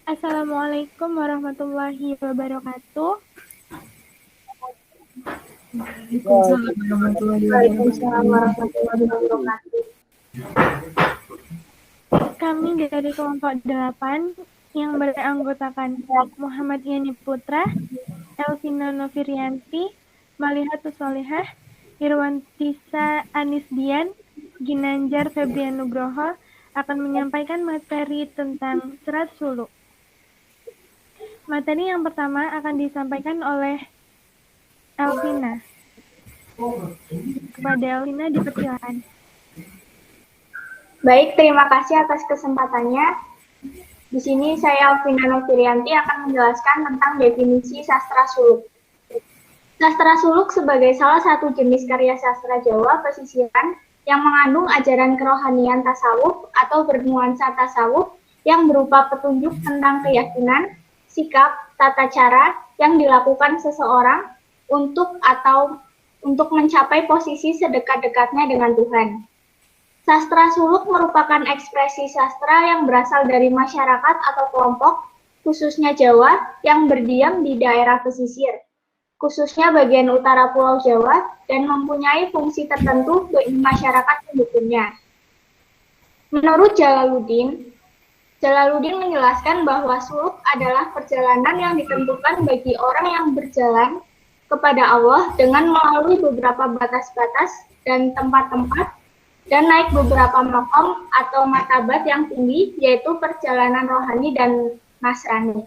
Assalamualaikum warahmatullahi wabarakatuh. Waalaikumsalam warahmatullahi wabarakatuh. Kami dari kelompok 8 yang beranggotakan Muhammad Yani Putra, Elvina Novirianti, Malihatus Solihah, Irwantisa Anisdian, Ginanjar Febrian Nugroho akan menyampaikan materi tentang serat suluk. Materi yang pertama akan disampaikan oleh Elvina. Kepada Elvina dipersilakan. Baik, terima kasih atas kesempatannya. Di sini saya Elvina Novirianti akan menjelaskan tentang definisi sastra suluk. Sastra suluk sebagai salah satu jenis karya sastra Jawa pesisiran yang mengandung ajaran kerohanian tasawuf atau bernuansa tasawuf yang berupa petunjuk tentang keyakinan, sikap, tata cara yang dilakukan seseorang untuk mencapai posisi sedekat-dekatnya dengan Tuhan. Sastra suluk merupakan ekspresi sastra yang berasal dari masyarakat atau kelompok, khususnya Jawa, yang berdiam di daerah pesisir, khususnya bagian utara Pulau Jawa, dan mempunyai fungsi tertentu bagi masyarakat penduduknya. Menurut Jalaluddin menjelaskan bahwa suluk adalah perjalanan yang ditentukan bagi orang yang berjalan kepada Allah dengan melalui beberapa batas-batas dan tempat-tempat dan naik beberapa makom atau martabat yang tinggi, yaitu perjalanan rohani dan nasrani.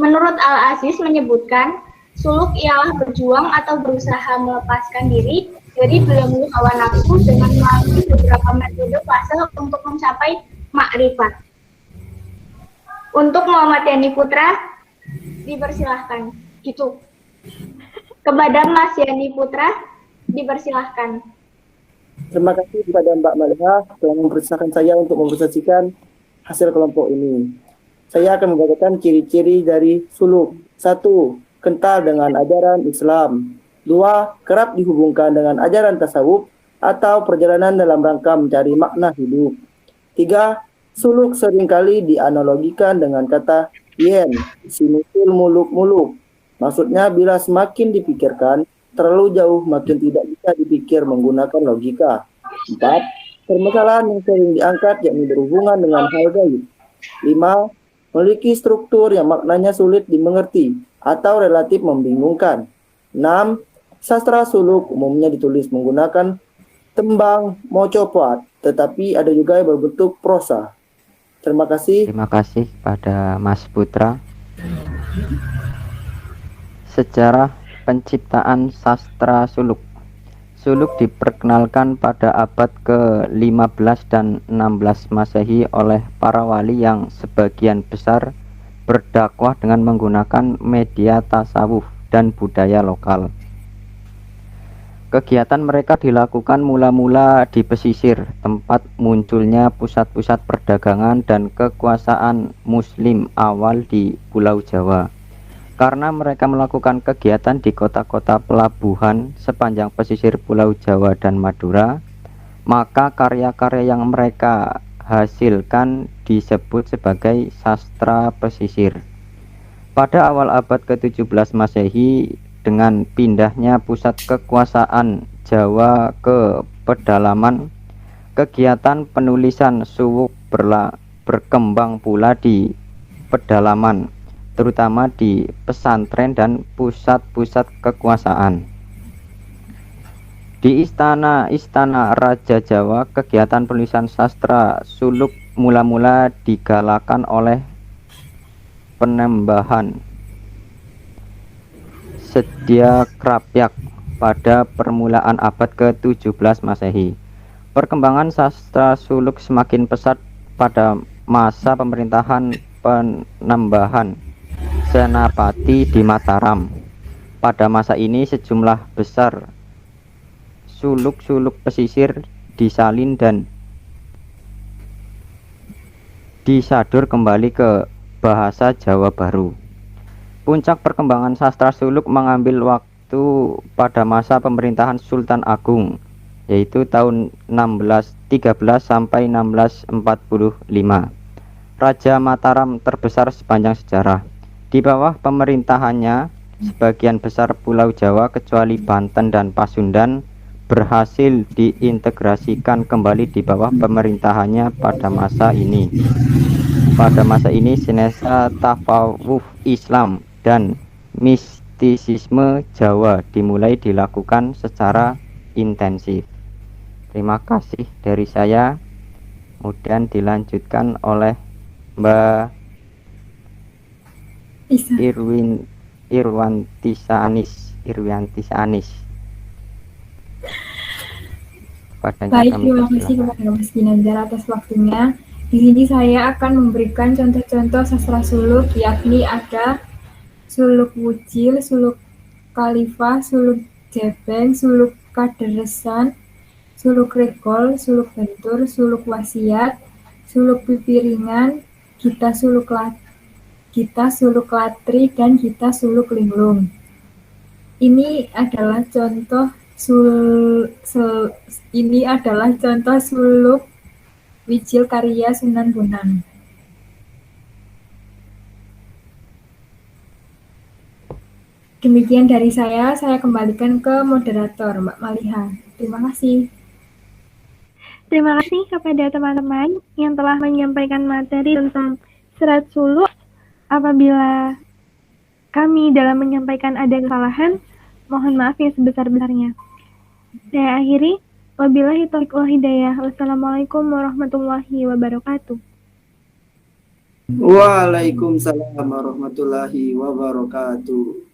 Menurut Al-Aziz menyebutkan, suluk ialah berjuang atau berusaha melepaskan diri dari belenggu hawa nafsu dengan melalui beberapa metode fase untuk mencapai makrifat. Untuk Muhammad Yani Putra, dipersilahkan. Gitu. Kepada Mas Yani Putra, dipersilahkan. Terima kasih kepada Mbak Maliha telah mempersilahkan saya untuk mempresentasikan hasil kelompok ini. Saya akan membacakan ciri-ciri dari suluk. 1. Kental dengan ajaran Islam. 2. Kerap dihubungkan dengan ajaran tasawuf atau perjalanan dalam rangka mencari makna hidup. 3. Suluk seringkali dianalogikan dengan kata yen, sinusul muluk-muluk. Maksudnya bila semakin dipikirkan, terlalu jauh makin tidak bisa dipikir menggunakan logika. 4. Permasalahan yang sering diangkat yakni berhubungan dengan hal gaib. 5. Memiliki struktur yang maknanya sulit dimengerti atau relatif membingungkan. 6. Sastra suluk umumnya ditulis menggunakan tembang mocopat, tetapi ada juga yang berbentuk prosa. Terima kasih. Terima kasih pada Mas Putra. Sejarah penciptaan sastra suluk. Suluk diperkenalkan pada abad ke-15 dan 16 Masehi oleh para wali yang sebagian besar berdakwah dengan menggunakan media tasawuf dan budaya lokal. Kegiatan mereka dilakukan mula-mula di pesisir, tempat munculnya pusat-pusat perdagangan dan kekuasaan Muslim awal di Pulau Jawa. Karena mereka melakukan kegiatan di kota-kota pelabuhan sepanjang pesisir Pulau Jawa dan Madura, maka karya-karya yang mereka hasilkan disebut sebagai sastra pesisir. Pada awal abad ke-17 Masehi, dengan pindahnya pusat kekuasaan Jawa ke pedalaman, kegiatan penulisan suluk berkembang pula di pedalaman, terutama di pesantren dan pusat-pusat kekuasaan. Di istana-istana Raja Jawa, kegiatan penulisan sastra suluk mula-mula digalakan oleh Penembahan Sedia Krapyak pada permulaan abad ke-17 Masehi. Perkembangan sastra suluk semakin pesat pada masa pemerintahan Penembahan Senapati di Mataram. Pada masa ini sejumlah besar suluk-suluk pesisir disalin dan disadur kembali ke bahasa Jawa Baru. Puncak perkembangan sastra suluk mengambil waktu pada masa pemerintahan Sultan Agung yaitu tahun 1613 sampai 1645. Raja Mataram terbesar sepanjang sejarah. Di bawah pemerintahannya, sebagian besar Pulau Jawa kecuali Banten dan Pasundan berhasil diintegrasikan kembali di bawah pemerintahannya pada masa ini. Pada masa ini, sinesa tasawuf Islam dan mistisisme Jawa dimulai dilakukan secara intensif. Terima kasih dari saya. Kemudian dilanjutkan oleh Mbak Irwantisa Anis. Baik, terima kasih kepada Mas Ginanjar atas waktunya. Di sini saya akan memberikan contoh-contoh sastra suluk, yakni ada suluk wujil, suluk khalifah, suluk jebeng, suluk kaderesan, suluk regol, suluk bentur, suluk wasiat, suluk pipiringan, gita suluk latri, dan gita suluk linglung. Ini adalah contoh suluk wijil karya Sunan Bonang. Demikian dari saya kembalikan ke moderator, Mbak Maliha. Terima kasih. Terima kasih kepada teman-teman yang telah menyampaikan materi tentang serat suluk. Apabila kami dalam menyampaikan ada kesalahan, mohon maaf yang sebesar-besarnya. Saya akhiri. Wabillahi taufiq wal hidayah. Wassalamualaikum warahmatullahi wabarakatuh. Waalaikumsalam warahmatullahi wabarakatuh.